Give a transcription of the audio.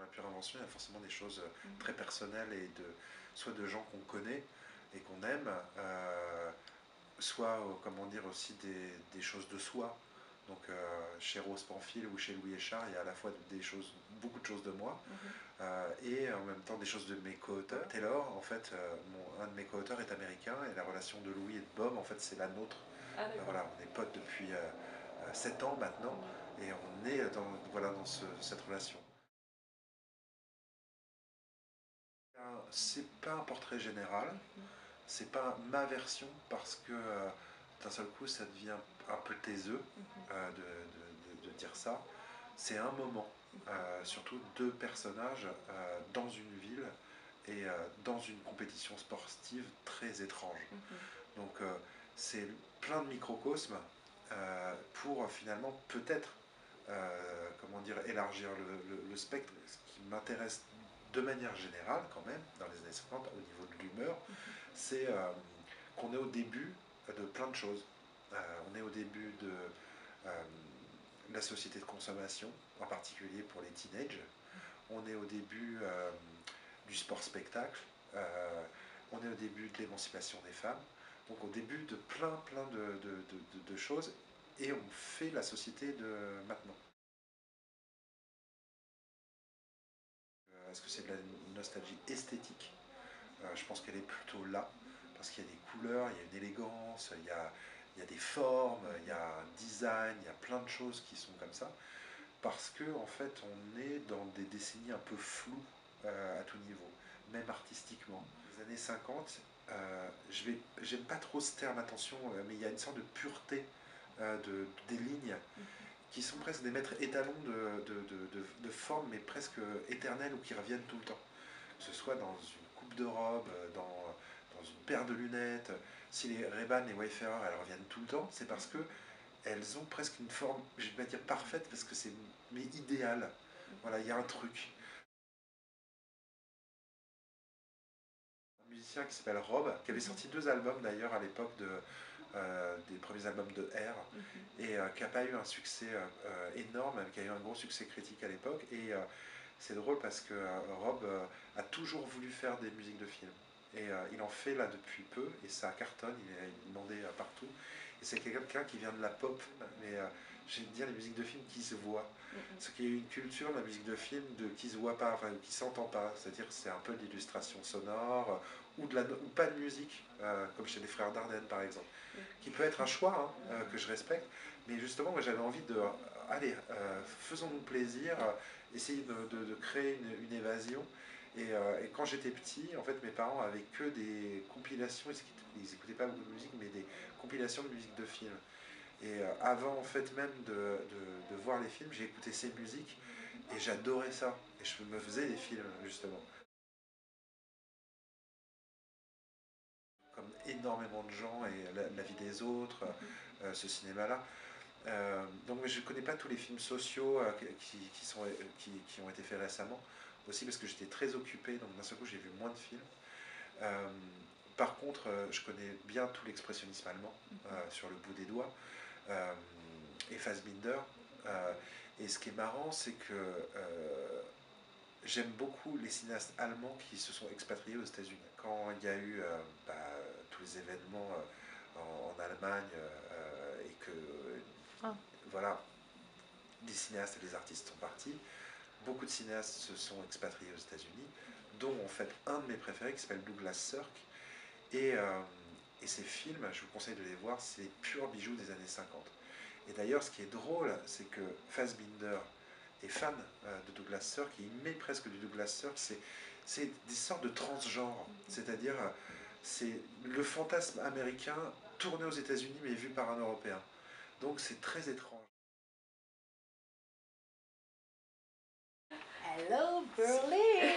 la pure invention, il y a forcément des choses très personnelles et soit de gens qu'on connaît et qu'on aime, soit, comment dire, aussi des choses de soi. Donc chez Rose Pamphile ou chez Louis Échard, il y a à la fois beaucoup de choses de moi, et en même temps des choses de mes co-auteurs. Taylor, en fait, un de mes co-auteurs est américain, et la relation de Louis et de Bob, en fait, c'est la nôtre. Voilà, on est potes depuis 7 ans maintenant, et on est voilà, dans cette relation. C'est pas un portrait général, c'est pas ma version, parce que d'un seul coup ça devient un peu taiseux de dire ça. C'est un moment, surtout deux personnages dans une ville et dans une compétition sportive très étrange. Donc c'est plein de microcosmes pour finalement peut-être comment dire, élargir le spectre. Ce qui m'intéresse de manière générale quand même dans les années 50 au niveau de l'humeur, c'est qu'on est au début de plein de choses. On est au début de la société de consommation, en particulier pour les teenagers. On est au début du sport-spectacle. On est au début de l'émancipation des femmes. Donc au début de plein de choses, et on fait la société de maintenant. Est-ce que c'est de la nostalgie esthétique? Je pense qu'elle est plutôt là, parce qu'il y a des couleurs, il y a une élégance, il y a des formes, il y a un design, il y a plein de choses qui sont comme ça, parce que en fait on est dans des décennies un peu floues à tout niveau, même artistiquement. Les années 50, j'aime pas trop ce terme, attention, mais il y a une sorte de pureté des lignes qui sont presque des maîtres étalons de forme, mais presque éternelles, ou qui reviennent tout le temps. Que ce soit dans une coupe de robe, dans une paire de lunettes. Si les Ray-Ban et Wayfarer, elles reviennent tout le temps, c'est parce que elles ont presque une forme, je vais pas dire parfaite, parce que c'est mais idéal. Voilà, il y a un truc. Un musicien qui s'appelle Rob, qui avait sorti 2 albums d'ailleurs à l'époque des premiers albums de R, et qui n'a pas eu un succès énorme, qui a eu un gros succès critique à l'époque. Et c'est drôle parce que Rob a toujours voulu faire des musiques de films. Et il en fait là depuis peu, et ça cartonne, il est demandé partout. Et c'est quelqu'un qui vient de la pop, mais j'aime dire les musiques de films qui se voient. Ce qui est une culture, la musique de film, qui se voit pas, enfin qui s'entend pas. C'est-à-dire que c'est un peu de l'illustration sonore, ou pas de musique, comme chez les frères Dardenne par exemple, qui peut être un choix que je respecte. Mais justement, moi j'avais envie de, allez, faisons-nous plaisir, essayer de créer une évasion. Et quand j'étais petit, en fait, mes parents avaient que des compilations, ils n'écoutaient pas beaucoup de musique, mais des compilations de musique de films. Et avant, en fait, même de voir les films, j'ai écouté ces musiques, et j'adorais ça. Et je me faisais des films, justement. Comme énormément de gens, et la vie des autres, ce cinéma-là. Donc je ne connais pas tous les films sociaux qui ont été faits récemment, aussi parce que j'étais très occupé, donc d'un seul coup j'ai vu moins de films. Euh, Par contre, je connais bien tout l'expressionnisme allemand sur le bout des doigts, euh, et Fassbinder. Et ce qui est marrant, c'est que j'aime beaucoup les cinéastes allemands qui se sont expatriés aux États-Unis. Quand il y a eu tous les événements en Allemagne, et que voilà, des cinéastes et des artistes sont partis, beaucoup de cinéastes se sont expatriés aux États-Unis, dont en fait un de mes préférés qui s'appelle Douglas Sirk. Et, euh, et ces films, je vous conseille de les voir, c'est les purs bijoux des années 50. Et d'ailleurs, ce qui est drôle, c'est que Fassbinder est fan de Douglas Sirk, et il met presque du Douglas Sirk. C'est des sortes de transgenres, c'est-à-dire c'est le fantasme américain tourné aux États-Unis mais vu par un Européen. Donc c'est très étrange. Hello, Berlin!